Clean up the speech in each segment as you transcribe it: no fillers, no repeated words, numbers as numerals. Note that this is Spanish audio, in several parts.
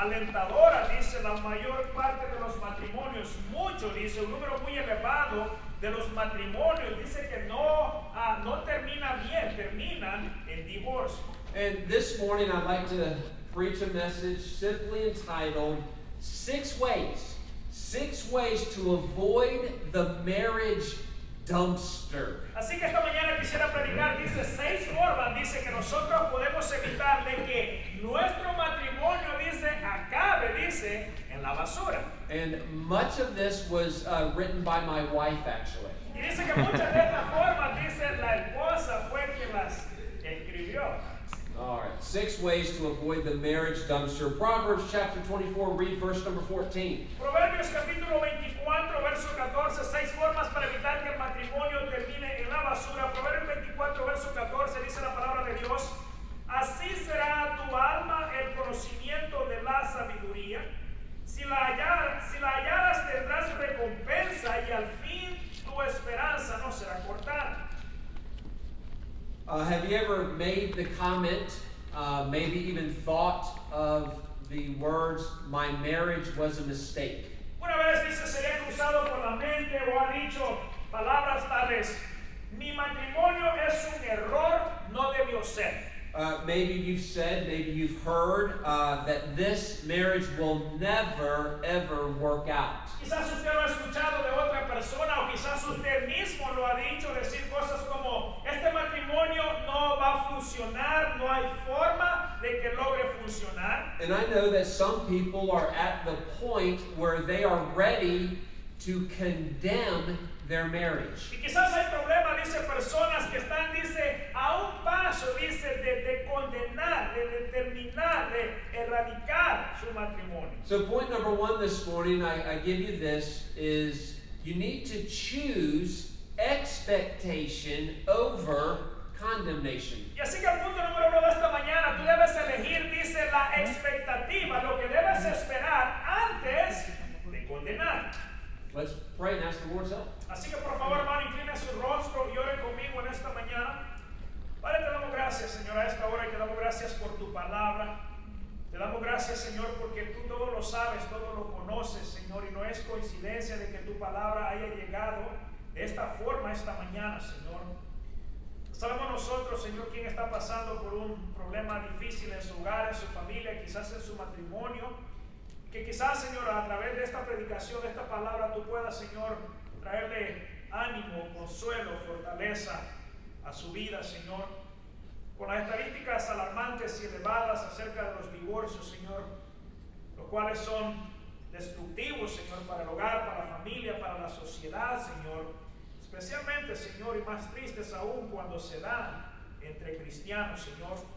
alentadoras, dice la mayor parte de los matrimonios, mucho, dice, un número muy elevado de los matrimonios, dice que no termina bien, terminan en divorcio. And this morning I'd like to preach a message simply entitled, Six Ways to Avoid the Marriage Dumpster. Así que esta mañana quisiera predicar, dice 6 formas, dice que nosotros podemos evitar de que nuestro matrimonio, dice, acabe, dice, en la basura. And much of this was written by my wife, actually. Y dice que muchas de estas formas, dice, la esposa fue quien las escribió. All right, 6 ways to avoid the marriage dumpster. Proverbs chapter 24, read verse number 14. Proverbios capítulo 24, verso 14, 6 formas para evitar que el matrimonio termine en la basura. Proverbios 24, verso 14, dice la palabra de Dios: así será tu alma el conocimiento de la sabiduría. Si la hallaras tendrás recompensa y al fin tu esperanza no será cortada. Have you ever made the comment, maybe even thought of the words, my marriage was a mistake? Una vez dice, se le ha cruzado por la mente o ha dicho palabras tales: mi matrimonio es un error, no debió ser. Maybe you've said, maybe you've heard that this marriage will never, ever work out. Quizás usted lo ha escuchado de otra persona o quizás usted mismo lo ha dicho, decir cosas como: este matrimonio no va a funcionar, no hay forma de que logre funcionar. And I know that some people are at the point where they are ready to condemn their marriage. Y quizás hay problemas, dice, personas que están, dice, a un paso, dice, de condenar, de determinar, de erradicar su matrimonio. So point number 1 this morning, I give you this, is you need to choose expectation over condemnation. Y así que el punto número 1 de esta mañana, tú debes elegir, dice, la expectativa, lo que debes esperar antes de condenar. Let's pray and ask the Lord's help. Así que por favor, hermano, incline su rostro y ore conmigo en esta mañana. Padre, te damos gracias, Señor, a esta hora, y te damos gracias por tu palabra. Te damos gracias, Señor, porque tú todo lo sabes, todo lo conoces, Señor, y no es coincidencia de que tu palabra haya llegado de esta forma esta mañana, Señor. Sabemos nosotros, Señor, quién está pasando por un problema difícil en su hogar, en su familia, quizás en su matrimonio. Que quizás, Señor, a través de esta predicación, de esta palabra, tú puedas, Señor, traerle ánimo, consuelo, fortaleza a su vida, Señor. Con las estadísticas alarmantes y elevadas acerca de los divorcios, Señor, los cuales son destructivos, Señor, para el hogar, para la familia, para la sociedad, Señor. Especialmente, Señor, y más tristes aún cuando se dan entre cristianos, Señor.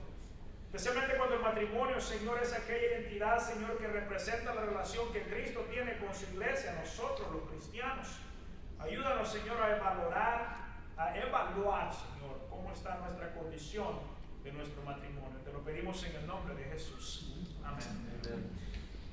Especialmente cuando el matrimonio, Señor, es aquella identidad, Señor, que representa la relación que Cristo tiene con su iglesia, nosotros los cristianos. Ayúdanos, Señor, a evaluar, Señor, cómo está nuestra condición de nuestro matrimonio. Te lo pedimos en el nombre de Jesús. Amén. Amen.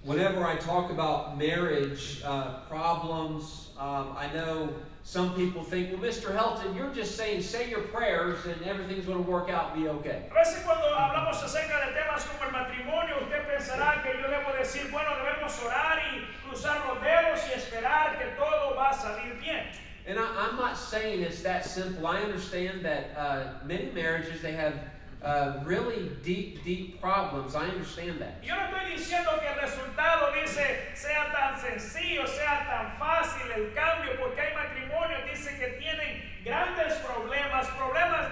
Whenever I talk about marriage problems, I know some people think, well, Mr. Helton, you're just saying, say your prayers and everything's going to work out and be okay. A veces cuando hablamos acerca de temas como el matrimonio, usted pensará que yo debo decir, bueno, debemos orar y cruzar los dedos y esperar que todo va a salir bien. And I'm not saying it's that simple. I understand that many marriages, they have really deep problems. I understand that. Yo no estoy diciendo que el resultado, dice, sea tan sencillo, sea tan fácil el cambio, porque hay matrimonios, dice, que tienen grandes problemas,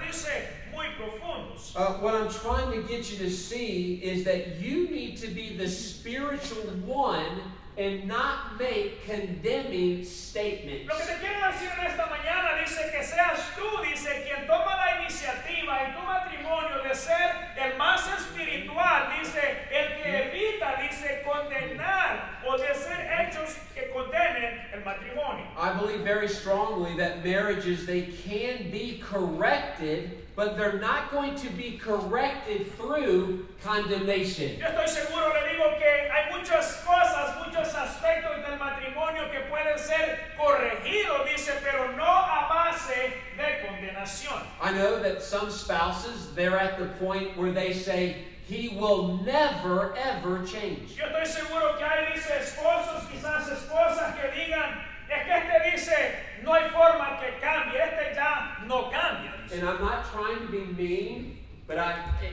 dice, muy profundos. What I'm trying to get you to see is that you need to be the spiritual one and not make condemning statements. Lo que te quiero decir en esta mañana, dice, que seas tú, dice, quien toma la iniciativa en tu matrimonio de ser el más espiritual, dice, el que evita, dice, condenar o de ser hechos que condenen el matrimonio. I believe very strongly that marriages, they can be corrected, but they're not going to be corrected through condemnation. Yo estoy seguro, le digo, que hay muchas cosas, muchos aspectos del matrimonio que pueden ser corregidos, dice, pero no a base de condenación. I know that some spouses, they're at the point where they say, he will never, ever change. Yo estoy seguro que hay, dice, esposos, quizás esposas que digan, es que este dice, no hay forma que cambie, este ya no cambia. Dice. And I'm not trying to be mean, but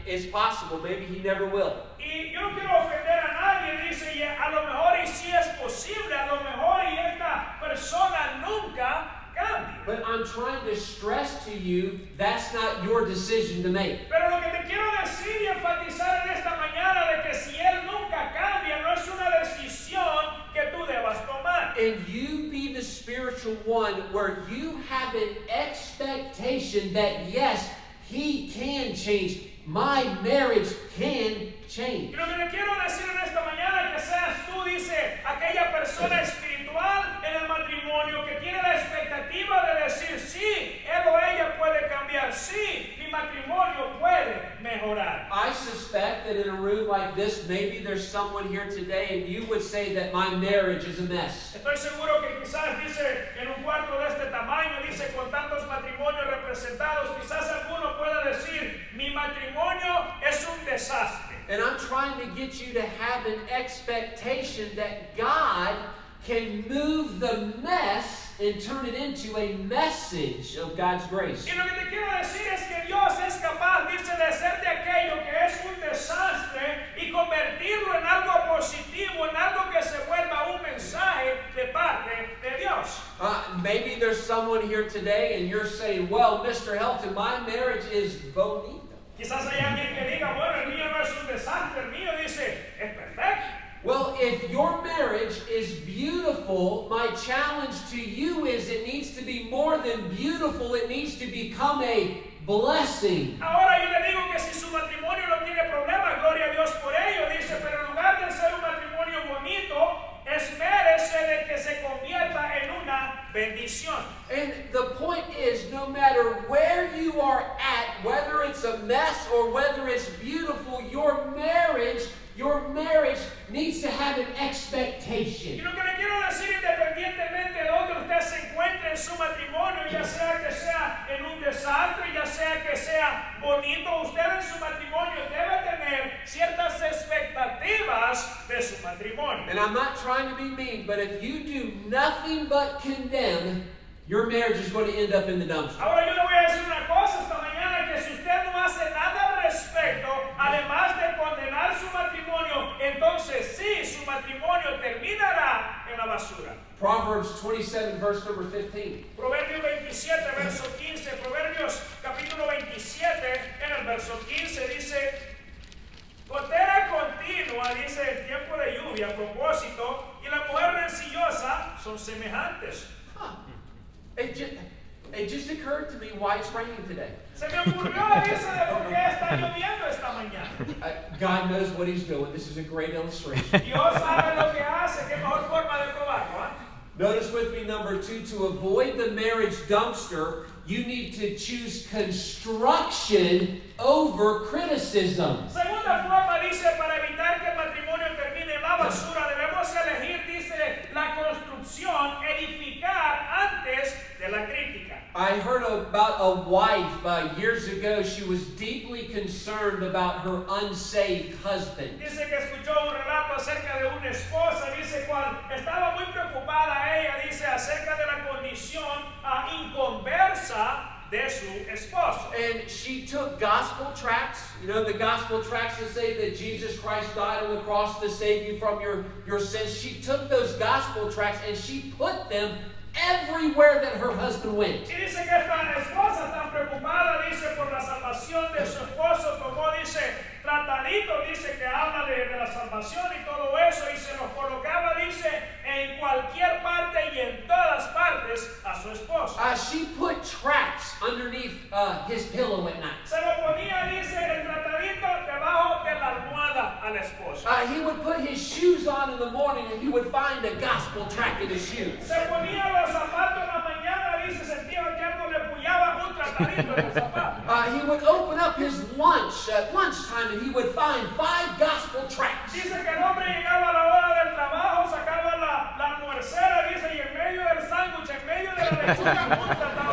it's possible, maybe he never will. Y yo no quiero ofender a nadie, dice, y a lo mejor y sí es posible, a lo mejor y esta persona nunca cambie. But I'm trying to stress to you, that's not your decision to make. Pero lo que te quiero decir y enfatizar en esta mañana de que si él nunca cambia, no es una decisión que tú debas tomar. And you be the spiritual one where you have an expectation that yes, he can change. My marriage can change. Y lo que te quiero decir en esta mañana es que seas tú, dice, aquella persona espiritual en el matrimonio que tiene la expectativa de decir, sí, él o ella puede cambiar, sí, mi matrimonio puede mejorar. I suspect that in a room like this, maybe there's someone here today and you would say that my marriage is a mess. Estoy seguro que quizás, dice, en un cuarto de este tamaño, dice, con tantos matrimonios representados, quizás alguno pueda decir, mi matrimonio es un desastre. And I'm trying to get you to have an expectation that God can move the mess and turn it into a message of God's grace. Y lo que te quiero decir es que Dios es capaz, dice, de hacerte aquello que es un desastre y convertirlo en algo positivo, en algo que se vuelva un mensaje de parte de Dios. Maybe there's someone here today and you're saying, well, Mr. Helton, my marriage is bonita. Quizás hay alguien que diga, bueno, el mío no es un desastre, el mío, dice, es perfecto. Well, if your marriage is beautiful, my challenge to you is it needs to be more than beautiful, it needs to become a blessing. Ahora yo le digo que si su matrimonio no tiene problemas, gloria a Dios por ello, dice, pero en lugar de ser un matrimonio bonito, espérese de que se convierta en una bendición. And the point is, no matter where you are at, whether it's a mess or whether it's beautiful, your marriage needs to have an expectation. Y lo que le quiero decir, independientemente de donde usted se encuentre en su matrimonio, ya sea que sea en un desastre, ya sea que sea bonito, usted en su matrimonio debe tener ciertas expectativas de su matrimonio. And I'm not trying to be mean, but if you do nothing but condemn, your marriage is going to end up in the dumpster. Ahora yo le voy a decir una cosa esta mañana, que si usted no hace nada al respecto, además de condenar su matrimonio, entonces sí, su matrimonio terminará en la basura. Proverbs 27, verse number 15. Proverbios 27, verso 15. Proverbios capítulo 27, en el verso 15 dice, gotera continua, dice, el tiempo de lluvia a propósito, y la mujer rencillosa son semejantes. It just occurred to me why it's raining today. Se me ocurrió, dice, de por qué está lloviendo esta mañana. God knows what he's doing. This is a great illustration. Dios sabe lo que hace, qué mejor forma de probarlo, ¿eh? Notice with me number 2, to avoid the marriage dumpster, you need to choose construction over criticism. Segunda forma, dice, para evitar que el matrimonio termine en la basura, debemos elegir, dice, la construcción, edificar antes de la crítica. I heard about a wife years ago. She was deeply concerned about her unsaved husband. Dice que escuchó un relato acerca de una esposa, dice, cual estaba muy preocupada ella, dice, acerca de la condición inconversa de su esposo. And she took gospel tracts, you know, the gospel tracts that say that Jesus Christ died on the cross to save you from your sins. She took those gospel tracts and she put them everywhere that her husband went. Y dice que esta esposa tan preocupada, dice, por la salvación de su esposo, tomó, dice, tratadito, dice, que habla de la salvación y todo eso, y se los colocaba, dice, en cualquier parte y en todas partes a su esposo. She put tracts underneath his pillow at night. Se lo ponía, dice, el tratadito debajo de la almohada al esposo. He would put his shoes on in the morning and he would find a gospel tract in his shoes. Se ponía los zapatos en la mañana, dice, sentía que algo le puñaba un tratadito en los zapatos. He would open up his lunch at lunchtime and he would find 5 gospel tracts. Dice que el hombre llegaba a la hora del trabajo, sacaba la almuercera, dice, y en medio del sándwich, en medio de la lechuga, un tratado.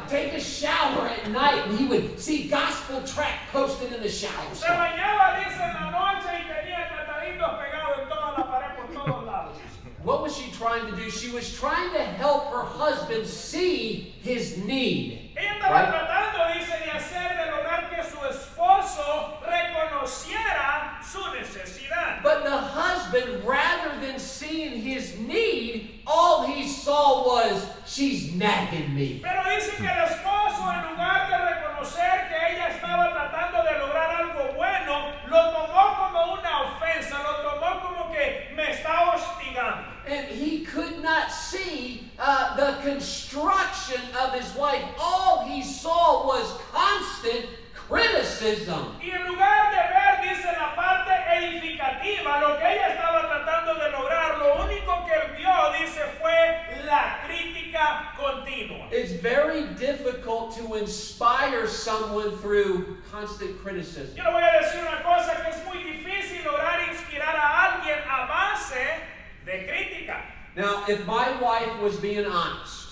take a shower at night and he would see gospel track posted in the shower. Se bañaba, dice, en la noche y tenía trataditos pegados en toda la pared por todos lados. What was she trying to do? She was trying to help her husband see his need. Ella estaba tratando, dice, de hacer, de lograr que su esposo reconociera su necesidad. But the husband, rather than seeing his need, all he saw was, she's nagging me. Pero dice que el esposo, en lugar de reconocer que ella estaba tratando de lograr algo bueno, lo tomó como una ofensa, lo tomó como que me está hostigando. And he could not see the construction of his wife. All he saw was constant criticism. Y en lugar de ver, dice, la parte edificativa, lo que ella estaba tratando de lograr, lo único que él vio, dice, fue la crítica continua. It's very difficult to inspire someone through constant criticism. Yo le voy a decir una cosa, que es muy difícil lograr inspirar a alguien a base de crítica. Now, if my wife was being honest,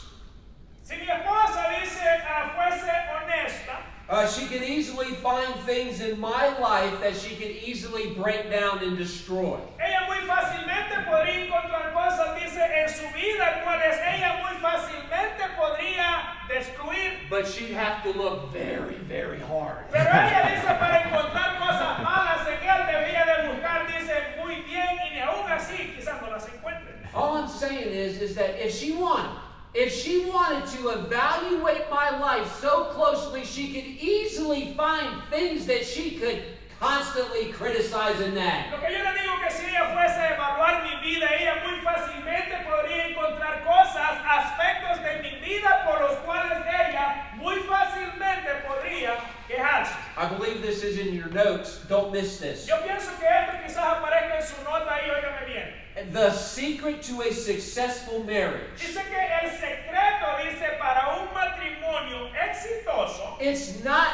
Si mi esposa, dice, fuese honesta, she could easily find things in my life that she could easily break down and destroy. ella muy fácilmente podría encontrar cosas, dice, en su vida, cuales ella muy fácilmente podría destruir. But she'd have to look very, very hard. Pero ella dice, para encontrar cosas malas en él, debía de buscar, dice, muy bien, y ni aún así quizás no las encuentre. All I'm saying is that if she wanted to evaluate my life so closely, she could easily find things that she could constantly criticize and nag. Lo que yo le digo, que si ella fuese a evaluar mi vida, ella muy fácilmente podría encontrar cosas, aspectos de mi vida por los cuales ella muy fácilmente podría quejarse. I believe this is in your notes. Don't miss this. Yo pienso que esto quizás aparezca en su nota ahí, óigame bien. The secret to a successful marriage. Dice que el secreto, dice, para un matrimonio exitoso, It's not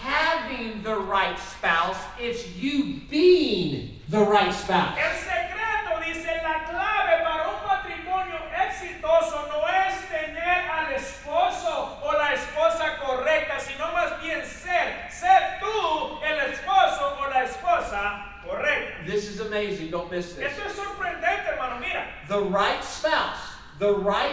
having the right spouse, it's you being the right spouse. el secreto, dice, la clave para un matrimonio exitoso no es tener al esposo o la esposa correcta, sino más bien ser tú el esposo o la esposa correcta. This is amazing. Don't miss this. Esto es sorprendente, hermano. Mira, The right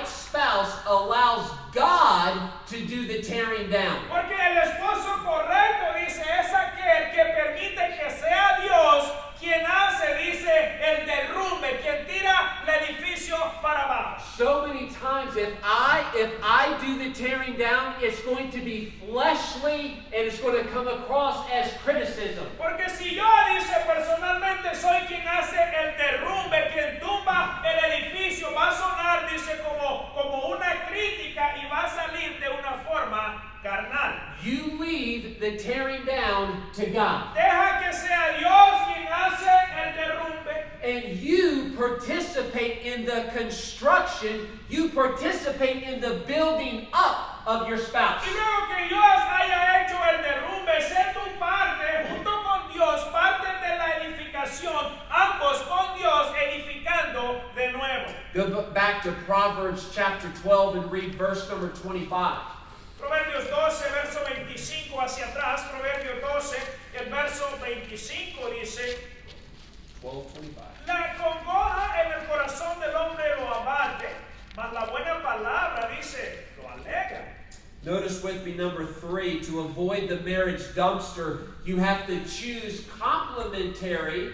spouse allows God to do the tearing down. porque el esposo correcto, dice, es aquel que permite que sea Dios quien hace, dice, el derrumbe, quien tira el edificio para abajo. So many times, if I do the tearing down, it's going to be fleshly and it's going to come across as criticism. Porque si yo, dice, personalmente soy quien hace el derrumbe, quien tumba el edificio, va a sonar, dice, como una crítica y va a salir de una forma carnal. You leave the tearing down to God. Deja que sea Dios quien hace el derrumbe. And you participate in the construction, you participate in the building up of your spouse. Y luego que Dios haya hecho el derrumbe, sé tu parte, junto con Dios, parte de la edificación, ambos con Dios edificando de nuevo. Go back to Proverbs chapter 12 and read verse number 25. Proverbios 12, verso 25 hacia atrás, Proverbios 12, el verso 25 dice: 12:25. La congoja en el corazón del hombre lo abate, mas la buena palabra, dice, lo alegra. Notice with me number 3, to avoid the marriage dumpster, you have to choose complementary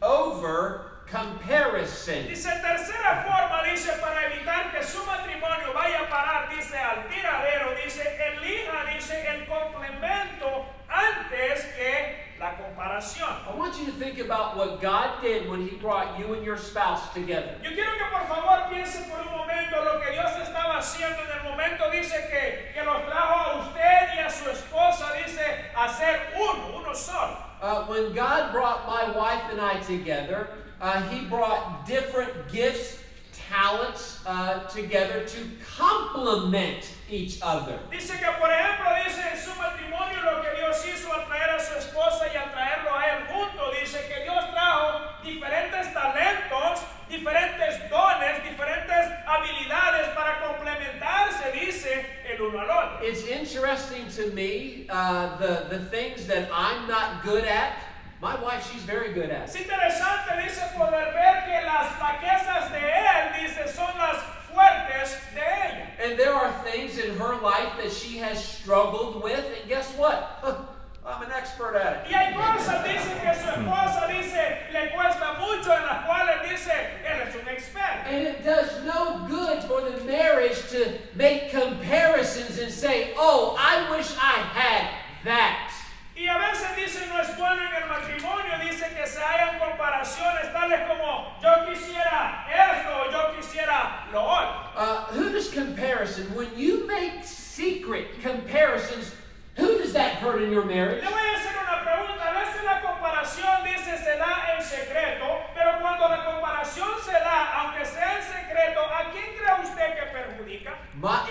over comparison. Dice, tercera forma, dice, para evitar que su matrimonio vaya a parar, dice, al tiradero, dice, elija, dice, el complemento antes que la comparación. I want you to think about what God did when He brought you and your spouse together. Yo quiero que por favor piense por un momento lo que Dios estaba haciendo en el momento, dice, que los trajo a usted y a su esposa, dice, a ser uno solo. When God brought my wife and I together, He brought different gifts, talents together to complement each other. Dice que, por ejemplo, dice en su matrimonio lo que Dios hizo al traer a su esposa y al traerlo a él junto. Dice que Dios trajo diferentes talentos, diferentes dones, diferentes habilidades para complementarse, dice, el uno al otro. It's that I'm not good at, my wife, she's very good at. Es interesante, dice, poder ver que las flaquezas de él, dice, son las fuertes de ella. And there are things in her life that she has struggled with, and guess what? I'm an expert at it. Y hay cosas, dice, que su esposa, dice, le cuesta mucho, en las cuales, dice, él es un experto. And it does no good for the marriage to make comparisons and say, oh, I wish I had that. Y a veces dice, no es bueno en el matrimonio, dice que se hagan comparaciones tales como yo quisiera esto, yo quisiera lo otro. Who does comparison, when you make secret comparisons, who does that hurt in your marriage? Le voy a hacer una pregunta. A veces la comparación, dice, se da en secreto, pero cuando la comparación se da, aunque sea en secreto, ¿a quién cree usted que perjudica?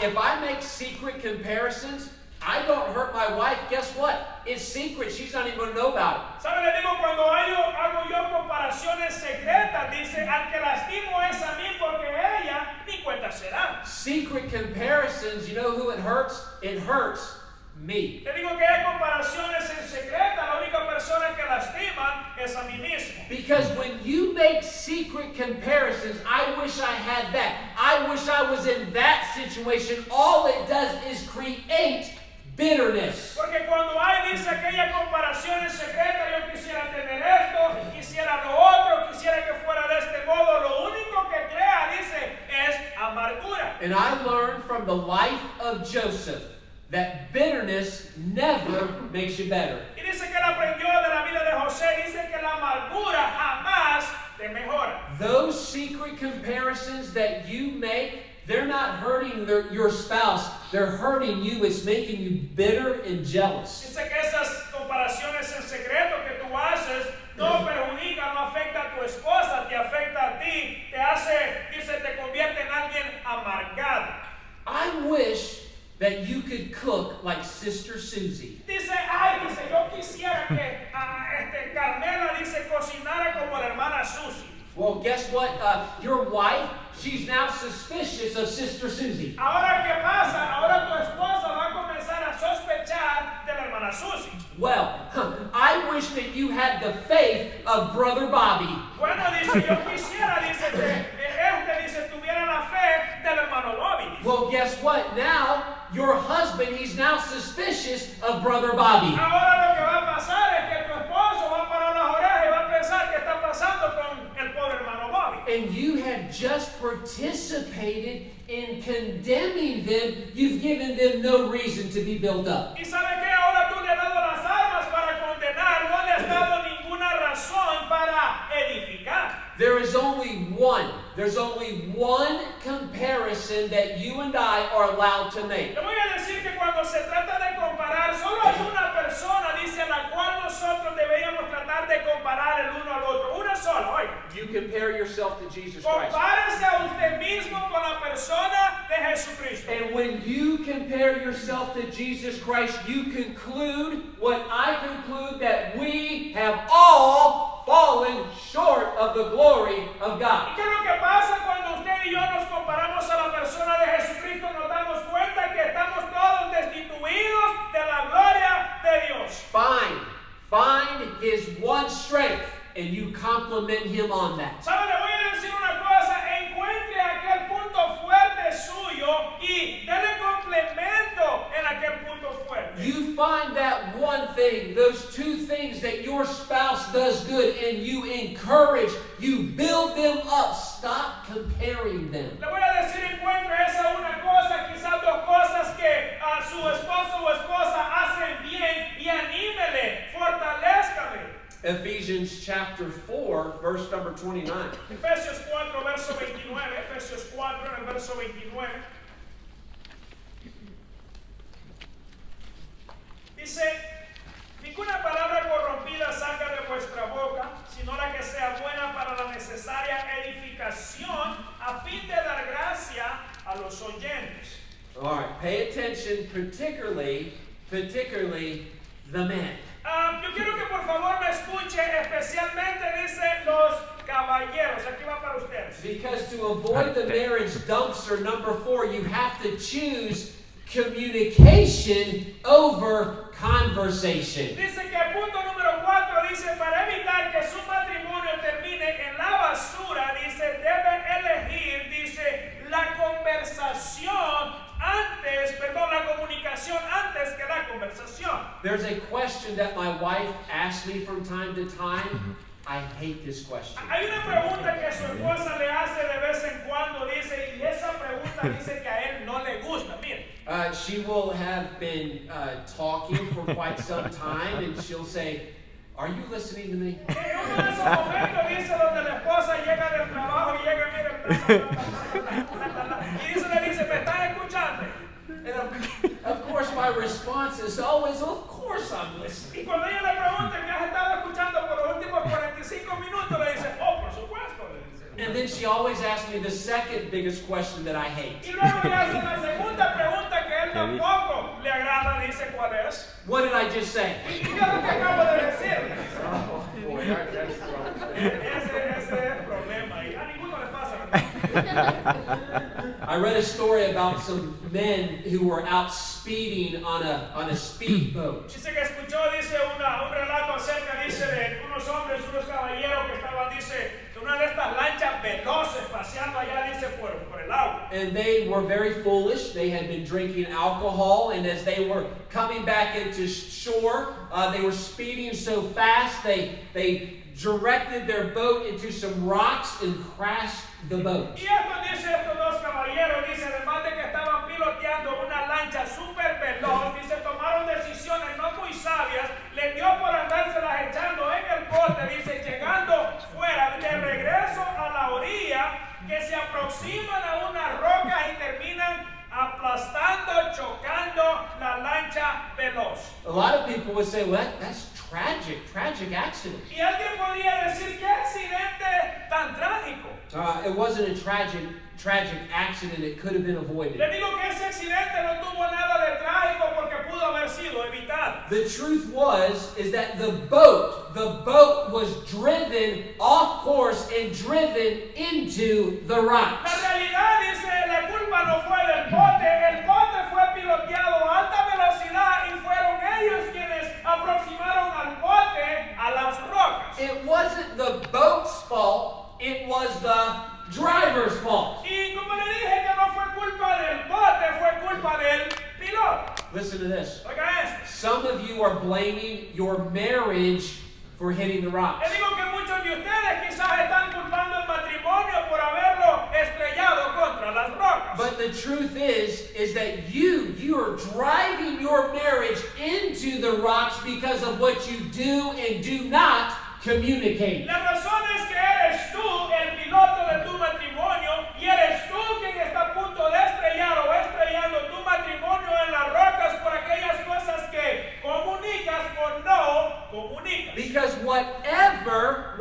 If I make secret comparisons, I don't hurt my wife. Guess what? It's secret. She's not even going to know about it. ¿Sabe? Le digo, cuando hago yo comparaciones secretas, dice, al que lastimo es a mí porque ella ni cuenta se da. Secret comparisons, you know who it hurts? It hurts me. Le digo que hay comparaciones en secreta, la única persona que lastiman es a mí mismo. Because when you make secret comparisons, I wish I had that. I wish I was in that situation. All it does is create bitterness. Porque cuando hay, dice, aquella comparación en secreta, yo quisiera tener esto, quisiera lo otro, quisiera que fuera de este modo, lo único que crea, dice, es amargura. And I learned from the life of Joseph that bitterness never makes you better. Y dice que él aprendió de la vida de José, dice que la amargura jamás te mejora. Those secret comparisons that you make, they're not hurting your spouse, they're hurting you. It's making you bitter and jealous. Dice que esas comparaciones en secreto que tú haces no perjudican, no afecta a tu esposa, te afecta a ti, te hace, dice, te convierte en alguien amargado. I wish that you could cook like Sister Susie. Dice, ay, dice, yo quisiera que Carmela, dice, cocinara como la hermana Susie. Well, guess what? Your wife, she's now suspicious of Sister Susie. Ahora, ¿qué pasa? Ahora tu esposa va a comenzar a sospechar de la hermana Susie. Well, I wish that you had the faith of Brother Bobby. Bueno, dice, yo quisiera, dice, que dice, tuviera la fe del hermano Bobby. Well, guess what? Now, your husband, he's now suspicious of Brother Bobby. Ahora lo que va a pasar es que tu esposo va a parar las orejas y va a pensar qué está pasando con el pobre hermano Bobby. And you have just participated in condemning them. You've given them no reason to be built up. ¿Y sabe qué? Ahora tú le has dado las armas para condenar, no le has dado ninguna razón para edificar. There's only one comparison that you and I are allowed to make. Le voy a decir que cuando se trata de comparar, solo hay una persona, dice, a la cual nosotros deberíamos tratar de comparar el uno al otro. Una sola, oiga. You compare yourself to Jesus Christ. Compárese a usted mismo con la persona de Jesucristo. And when you compare yourself to Jesus Christ, you conclude what I conclude, that we have all fallen short of the glory of God. ¿Y qué es lo que pasa cuando usted y yo nos comparamos a la persona de Jesucristo? Nos damos cuenta que estamos todos destituidos de la gloria de Dios. Find his one strength and you compliment him on that. ¿Sabe? Le voy a decir una cosa. Encuentre aquel punto fuerte suyo y dele complemento en aquel punto fuerte. You find that one thing, those two things that your spouse does good, and you encourage, you build them up. Stop comparing them. Le voy a decir, encuentre esa una cosa, quizás dos cosas que a su esposo o esposa hacen bien y anímele, fortalezcale. Ephesians chapter 4, verse number 29. Efesios 4, verso 29. Efesios 4, en el verso 29. Dice, ninguna palabra corrompida salga de vuestra boca, sino la que sea buena para la necesaria edificación, a fin de dar gracia a los oyentes. All right, pay attention, particularly the men. Yo quiero que por favor me escuche, especialmente dice los caballeros. Aquí va para ustedes. Because to avoid the marriage dumpster, number 4, you have to choose communication over conversation. Dice que el punto número 4 dice, para evitar que su matrimonio termine en la basura, dice, debe elegir, dice, la comunicación antes que la conversación. There's a question that my wife asks me from time to time. I hate this question. Hay una pregunta que su esposa le hace de vez en cuando, dice, y esa pregunta dice que a él no le gusta. Mire. She will have been talking for quite some time, and she'll say, "Are you listening to me?" En uno de esos momentos dice donde la esposa llega del trabajo y llega, mira, y dice, le dice, ¿me estás escuchando? And of course, my response is always, "Of course I'm listening." Y cuando ella le pregunta, ¿me has estado escuchando por los últimos 45 minutos? Le dice, oh, por supuesto, le dice. And then she always asks me the second biggest question that I hate. Y luego le hace la segunda pregunta que él tampoco le agrada, dice, ¿cuál es? What did I just say? ¿Y qué es lo que acabo de decir? Oh, boy, that's wrong. Ese es el problema. Y a ninguno le pasa, ¿verdad? I read a story about some men who were out speeding on a speedboat. Dice que escuchó, dice, un relato acerca, dice, de unos hombres, unos caballeros que estaban, dice, en una de estas lanchas veloces paseando allá, dice, por el agua. And they were very foolish. They had been drinking alcohol, and as they were coming back into shore, they were speeding so fast, they directed their boat into some rocks and crashed the boat. Y esto dice estos dos caballeros, dice, además de que estaban piloteando una lancha súper veloz, dice, tomaron decisiones no muy sabias, les dio por andárselas echando en el bote, dice, llegando fuera, de regreso a la orilla, que se aproximan a unas rocas y terminan aplastando, chocando la lancha veloz. A lot of people would say, well, that's tragic accident. Y alguien podría decir, ¿qué accidente tan trágico? It wasn't a tragic accident. It could have been avoided. Le digo que ese accidente no tuvo nada de trágico porque pudo haber sido evitado. The truth is that the boat was driven off course and driven into the rocks. La realidad dice, la culpa no fue del bote, el bote fue piloteado a alta velocidad y fueron ellos quienes aproximaron al bote a las rocas. It wasn't the boat's fault, it was the driver's fault. Y como le dije que no fue culpa del bote, fue culpa del piloto. Listen to this. Oiga esto. Some of you are blaming your marriage for hitting the rocks. Le digo que muchos de ustedes quizás están culpando el matrimonio por haberlo estrellado contra las rocas. But the truth is that you are driving your marriage into the rocks because of what you do and do not communicate. La razón es que eres tú el piloto de tu matrimonio y eres tú quien está a punto de estrellar o estrellando tu matrimonio en las rocas por aquellas cosas que comunicas o no comunicas. Because whatever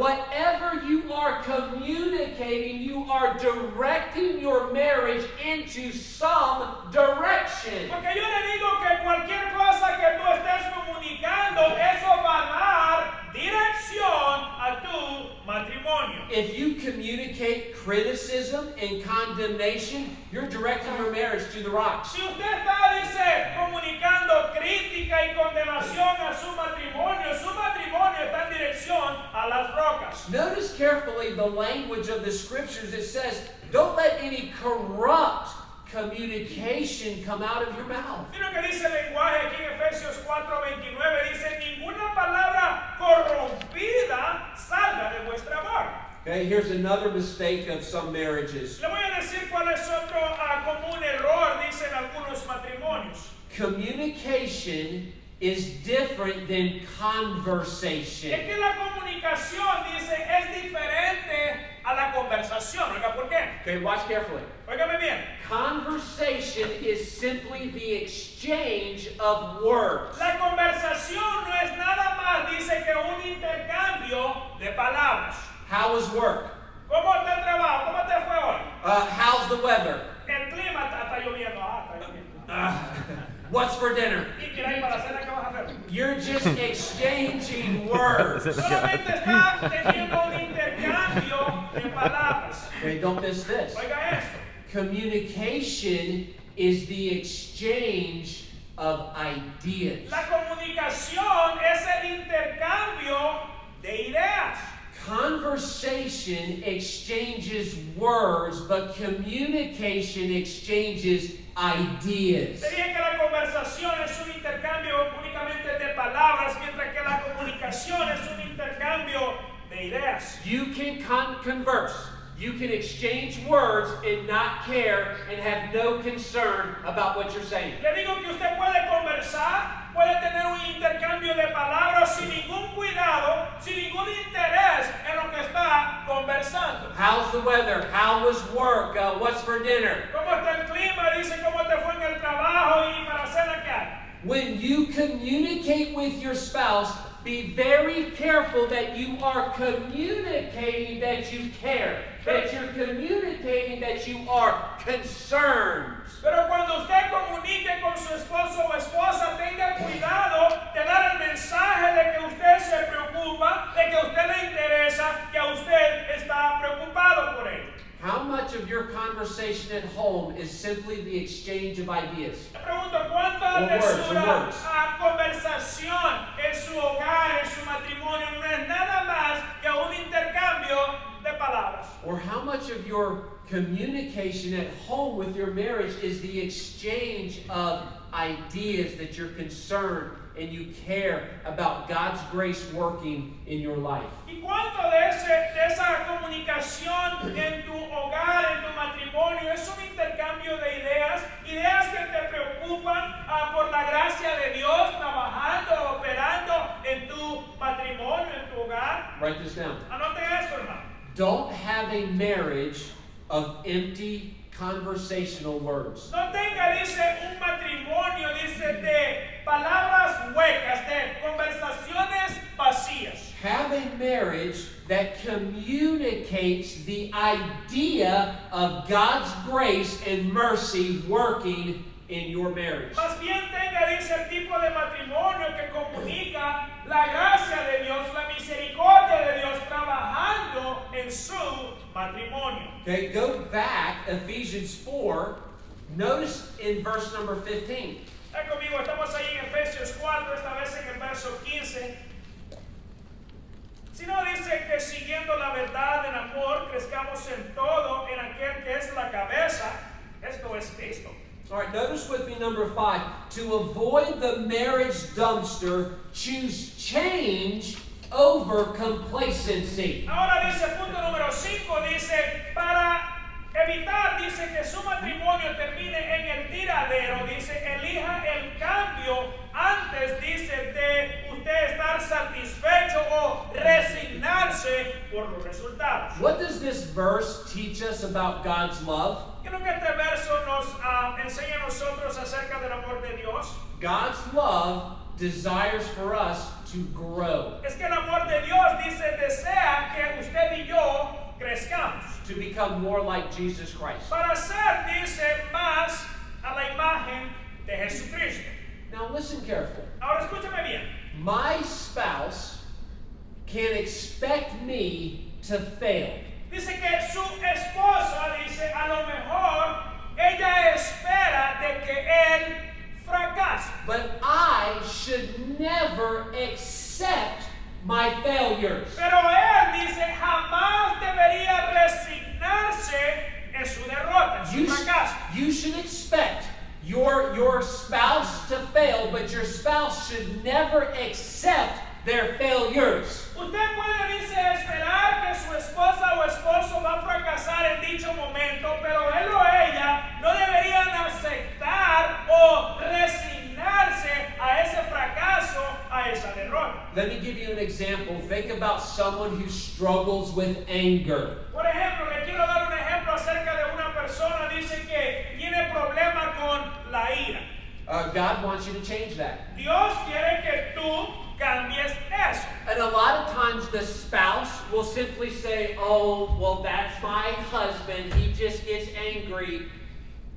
you are communicating, you are directing your marriage into some direction. Porque yo le digo que cualquier cosa que tú estés comunicando, eso va a dar dirección a tu matrimonio. If you communicate criticism and condemnation, you're directing your marriage to the rocks. Si usted está, dice, comunicando crítica y condenación a su matrimonio está en dirección a las rocas. Notice carefully the language of the scriptures. It says, don't let any corrupt communication come out of your mouth. Mira lo que dice el lenguaje aquí en Efesios 4:29, dice, ninguna palabra corrompida salga de vuestra boca. Okay, here's another mistake of some marriages. Le voy a decir cuál es otro común error, dicen algunos matrimonios. Communication is different than conversation. Es que la comunicación, dice, es diferente a la conversación. Oiga, ¿por qué? Okay, watch carefully. Óigame bien. Conversation is simply the exchange of words. La conversación no es nada más, dice, que un intercambio de palabras. How was work? ¿Cómo te el trabajo? ¿Cómo te fue hoy? How's the weather? El clima está lloviendo. Está lloviendo. What's for dinner? ¿Y qué hay para la cena? ¿Qué vas a hacer? You're just exchanging words. Solamente está teniendo un intercambio de palabras. Okay, don't miss this. Oiga esto. Communication is the exchange of ideas. La comunicación es el intercambio de ideas. Conversation exchanges words, but communication exchanges ideas. Se dice que la conversación es un intercambio únicamente de palabras, mientras que la comunicación es un intercambio de ideas. You can converse. You can exchange words and not care and have no concern about what you're saying. Le digo que usted puede conversar, puede tener un intercambio de palabras sin ningún cuidado, sin ningún interés en lo que está conversando. How's the weather? How was work? What's for dinner? ¿Cómo está el clima? Dice cómo te fue en el trabajo y para cena qué hay. When you communicate with your spouse, be very careful that you are communicating that you care, that you're communicating that you are concerned. Pero cuando usted comunique con su esposo o esposa, tenga cuidado de dar el mensaje de que usted se preocupa, de que a usted le interesa, que a usted está preocupado por él. How much of your conversation at home is simply the exchange of ideas? Le pregunto, ¿cuánta de su conversación en su hogar, en su matrimonio, no es nada más que un intercambio de palabras? Or how much of your communication at home with your marriage is the exchange of ideas that you're concerned and you care about God's grace working in your life? ¿Y cuánto de esa comunicación en tu hogar, en tu matrimonio, es un intercambio de ideas? Ideas que te preocupan por la gracia de Dios trabajando, operando en tu matrimonio, en tu hogar. Write this down. Anoten esto, hermano. Don't have a marriage of empty conversational words. No tenga, dice, un matrimonio, dice, de palabras huecas, de conversaciones vacías. Have a marriage that communicates the idea of God's grace and mercy working in your marriage. Más bien tenga, dice, el tipo de matrimonio que comunica la gracia de Dios, la misericordia de Dios trabajando en su matrimonio. Okay, go back, Ephesians 4. Notice in verse number 15. Ven conmigo, estamos ahí en Efesios 4, esta vez en el verso 15. Si no dice que siguiendo la verdad en amor, crezcamos en todo, en aquel que es la cabeza, esto es Cristo. All right, notice with me number 5. To avoid the marriage dumpster, choose change over complacency. Ahora dice, punto número 5, dice, para evitar, dice, que su matrimonio termine en el tiradero, dice, elija el cambio antes, dice, de usted estar satisfecho o resignarse por los resultados. What does this verse teach us about God's love? Creo que este verso nos enseña a nosotros acerca del amor de Dios. God's love desires for us to grow, Es que el amor de Dios, dice, desea que usted y yo crezcamos. to become more like Jesus Christ. Para ser, dice, más a la imagen de Jesucristo. Now listen carefully. Ahora escúchame bien. My spouse can expect me to fail. Dice que su esposa, dice, a lo mejor ella espera de que él fracase. But I should never accept my failures. Pero él, dice, jamás debería resignarse en su derrota, en su fracaso. You should expect your spouse to fail, but your spouse should never accept their failures. Usted puede, dice, esperar que su esposa o esposo va a fracasar en dicho momento, pero él o ella no deberían aceptar o resignarse a ese fracaso, a esa derrota. Let me give you an example. Think about someone who struggles with anger. Por ejemplo, le quiero dar un ejemplo acerca de una persona, dice que tiene problema con la ira. God wants you to change that. Dios quiere que tú cambies eso. And a lot of times the spouse will simply say, oh, well, that's my husband. He just gets angry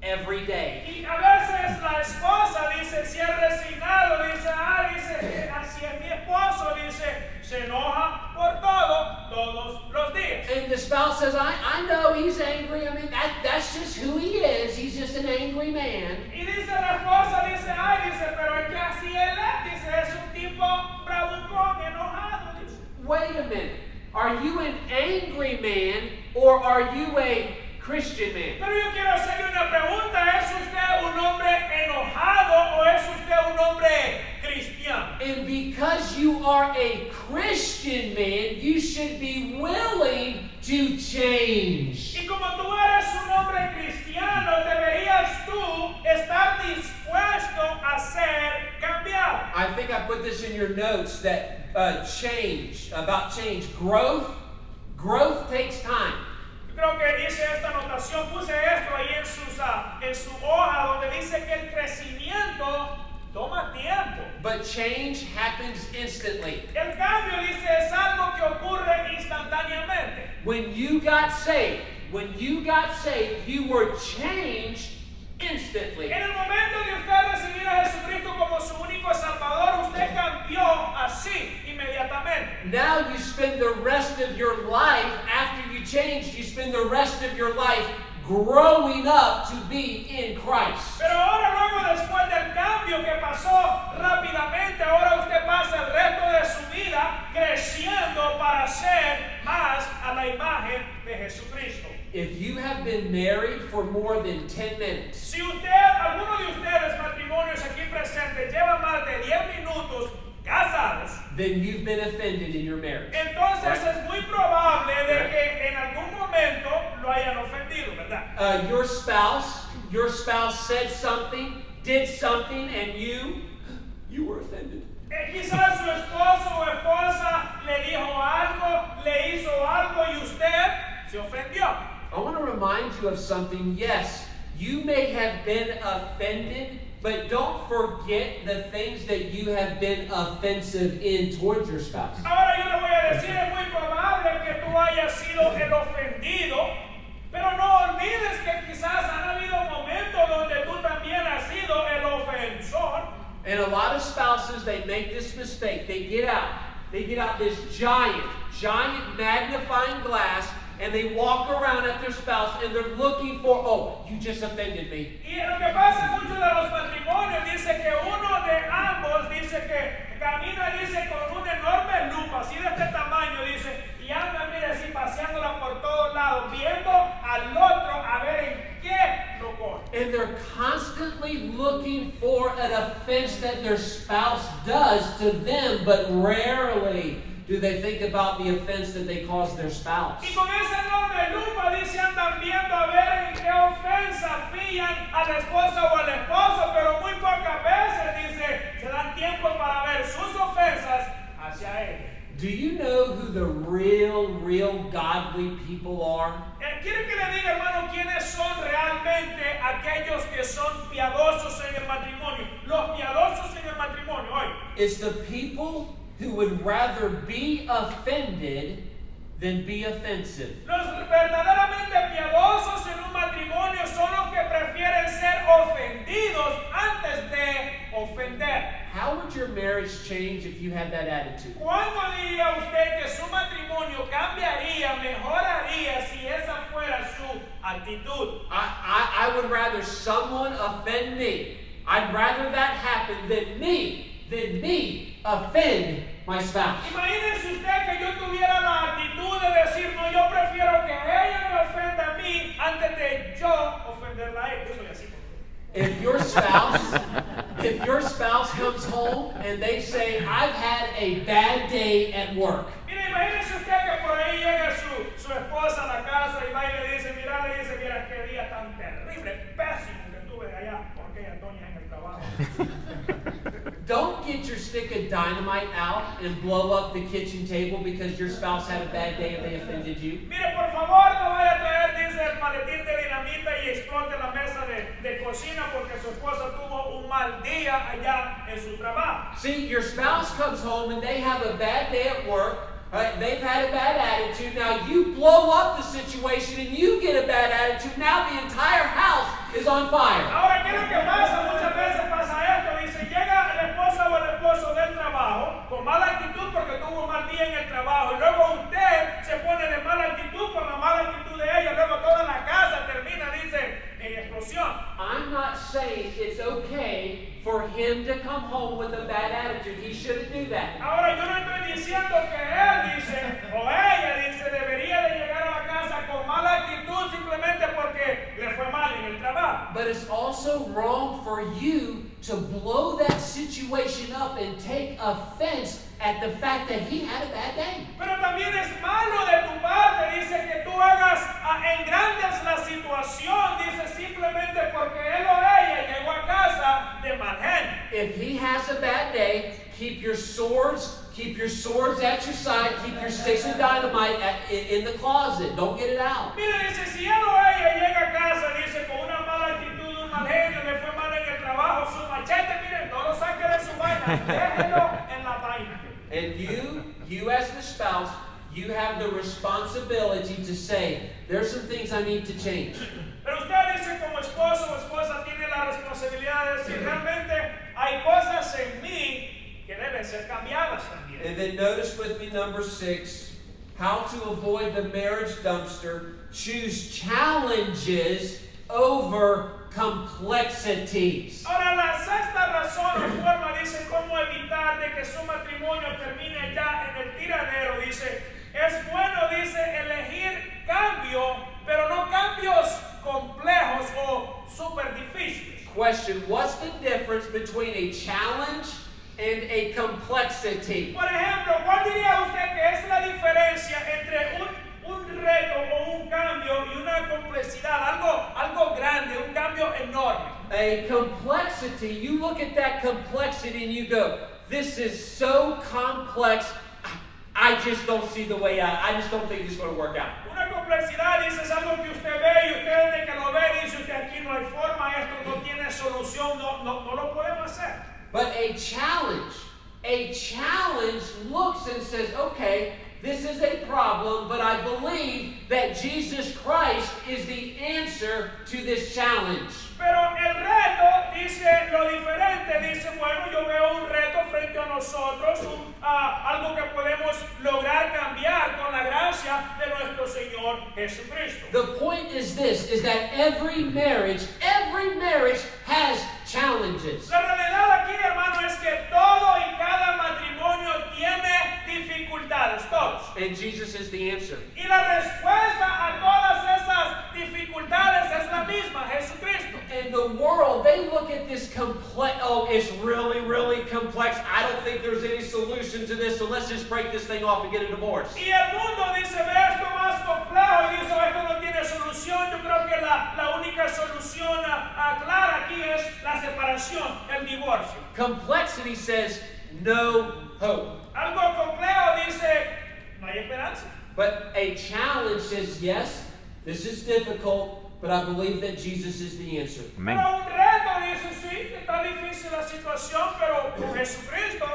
every day. Y a veces la esposa dice, si es resignado, dice, así es mi esposo, dice, se enoja por todo, todos los días. And the his spouse says, I know he's angry. I mean, that's just who he is. He's just an angry man. Y dice la esposa, dice, ay, dice, pero es que así él es, dice, es un tipo bravucón, enojado, dice. Wait a minute. Are you an angry man or are you a Christian man? Pero yo quiero hacerle una pregunta, ¿es usted un hombre enojado o es usted un hombre cristiano? And because you are a Christian man, you should be willing to change. Y como tú eres un hombre cristiano, deberías tú estar dispuesto a ser cambiado. I think I put this in your notes that change, growth takes time. Creo que hice esta anotación, puse esto ahí en su hoja donde dice que el crecimiento toma tiempo. But change happens instantly. El cambio, dice, es algo que ocurre instantáneamente. When you got saved, you were changed instantly. En el momento de usted recibir a Jesucristo como su único Salvador, usted cambió así inmediatamente. Now you spend the rest of your life, after you changed, you spend the rest of your life growing up to be in Christ. Pero ahora, luego, después del cambio que pasó rápidamente, ahora usted pasa el resto de su vida creciendo para ser más a la imagen de Jesucristo. If you have been married for more than 10 minutes, Si alguno de ustedes, matrimonios aquí presentes, lleva más de 10 minutos casados, then you've been offended in your marriage. entonces es muy probable de que en algún momento lo hayan ofendido, ¿verdad? Your spouse said something, did something, and you were offended. Quizás su esposo o esposa le dijo algo, le hizo algo y usted se ofendió. I want to remind you of something. Yes, you may have been offended, but don't forget the things that you have been offensive in towards your spouse. Ahora yo le voy a decir, es muy probable que tú hayas sido el ofendido, pero no olvides que quizás han habido momentos donde tú también has sido el ofensor. And a lot of spouses, they make this mistake. They get out this giant magnifying glass, and they walk around at their spouse and they're looking for, oh, you just offended me. Y lo que pasa en muchos de los matrimonios, dice que uno de ambos dice que camina, dice, con una enorme lupa, así de este tamaño, dice, y anda, mira, así paseándola por todos lados, viendo al otro a ver en qué lo coge. And they're constantly looking for an offense that their spouse does to them, but rarely do they think about the offense that they caused their spouse. Y con esa enorme lupa, dice, andan viendo a ver en qué ofensa pillan a la esposa o al esposo, pero muy pocas veces, dice, se dan tiempo para ver sus ofensas hacia él. Do you know who the real godly people are? ¿Quiere que le diga, hermano, quiénes son realmente aquellos que son piadosos en el matrimonio? Los piadosos en el matrimonio, hoy. It's the people who would rather be offended than be offensive. Los verdaderamente piadosos en un matrimonio son los que prefieren ser ofendidos antes de ofender. How would your marriage change if you had that attitude? ¿Cuándo diría usted que su matrimonio cambiaría, mejoraría si esa fuera su actitud? I would rather someone offend me. I'd rather that happen than me offend my spouse. Imagínese usted que yo tuviera la actitud de decir, no, yo prefiero que ella me ofenda a mí antes de yo ofenderla a ella. Yo soy así. If your spouse comes home and they say, I've had a bad day at work. Mire, imagínese usted que por ahí llega su esposa a la casa y va y le dice, mira qué día tan terrible, pésimo que tuve allá con aquellas doñas en el trabajo. Don't get your stick of dynamite out and blow up the kitchen table because your spouse had a bad day and they offended you. Mire, por favor, no vaya a traer, dice, el maletín de dinamita y explote la mesa de cocina porque su esposa tuvo un mal día allá en su trabajo. See, your spouse comes home and they have a bad day at work. They've had a bad attitude. Now you blow up the situation and you get a bad attitude. Now the entire house is on fire. Ahora, ¿qué es lo que pasa? Muchas veces pasa esto. Dice, llega la esposa o el esposo del trabajo con mala actitud porque tuvo un mal día en el trabajo. Y luego usted se pone de mala actitud por la for you to blow that situation up and take offense at the fact that he had a bad day. Pero también es malo de tu parte, dice, que tú hagas engrandes la situación, dice, simplemente porque él o ella llegó a casa de mal genio. If he has a bad day, keep your swords at your side, keep your sticks of dynamite in the closet. Don't get it out. Mira, dice, si él o ella llega a casa, dice, con una mala actitud, un mal genio, le fue mal en el trabajo, su machete, miren, no lo saque de su vaina, déjelo en la vaina. And you as the spouse, you have the responsibility to say, there's some things I need to change. Pero usted dice, como esposo o esposa, tiene la responsabilidad de decir, realmente hay cosas en mí que deben ser cambiadas también. And then notice with me number 6, how to avoid the marriage dumpster. Choose challenges over complexities. Ahora, la sexta razón o forma, dice, cómo evitar de que su matrimonio termine ya en el tiradero, dice, es bueno, dice, elegir cambio, pero no cambios complejos o súper difíciles. Question, what's the difference between a challenge and a complexity? Por ejemplo, ¿cuál diría usted que es la diferencia entre un reto o un cambio y una complejidad, algo grande, un cambio enorme? A complexity, you look at that complexity and you go, this is so complex, I just don't see the way out. I just don't think it's going to work out. Una complejidad, dice, es algo que usted ve y usted desde que lo ve dice usted, aquí no hay forma, esto no tiene solución, no lo podemos hacer. But a challenge looks and says, okay, this is a problem, but I believe that Jesus Christ is the answer to this challenge. Pero el reto dice lo diferente, dice, bueno, yo veo un reto frente a nosotros, algo que podemos lograr cambiar con la gracia de nuestro Señor Jesucristo. The point is this, is that every marriage has challenges. La realidad aquí, hermano, es que todo y cada matrimonio tiene dificultades, todos. And Jesus is the answer. Y la respuesta a todas esas dificultades es la misma, Jesucristo. And the world, they look at this it's really, really complex. I don't think there's any solution to this, so let's just break this thing off and get a divorce. Y el mundo dice, ve esto más complejo y dice, esto no tiene solución. Yo creo que la única solución clara aquí es la separación, el divorcio. Complexity says no hope. Algo complejo dice, no hay esperanza. But a challenge says, yes, this is difficult, but I believe that Jesus is the answer. Amén. Pero un reto dice, sí, está difícil la situación, pero con Jesucristo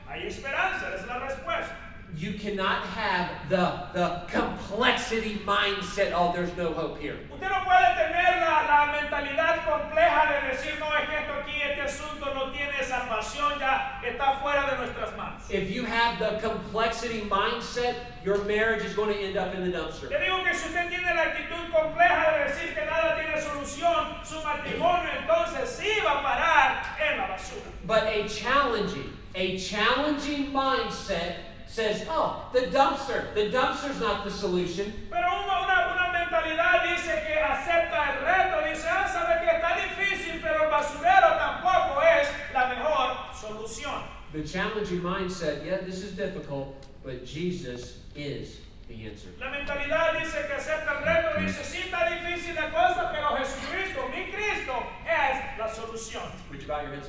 hay esperanza, es la respuesta. You cannot have the complexity mindset, oh, there's no hope here. Usted no puede tener la mentalidad compleja de decir, no, es que esto aquí, este asunto no tiene salvación, ya está fuera de nuestras manos. If you have the complexity mindset, your marriage is going to end up in the dumpster. Le digo que si usted tiene la actitud compleja de decir que nada tiene solución, su matrimonio entonces sí va a parar en la basura. But a challenging mindset says, oh, the dumpster's not the solution. Pero una mentalidad dice que acepta el reto, dice, sabe que está difícil, pero el basurero tampoco es la mejor solución. The challenging mindset, yeah, this is difficult, but Jesus is the answer. La mentalidad dice que acepta el reto, dice, sí está difícil la cosa, pero Jesucristo, mi Cristo, es la solución. Would you bow your heads?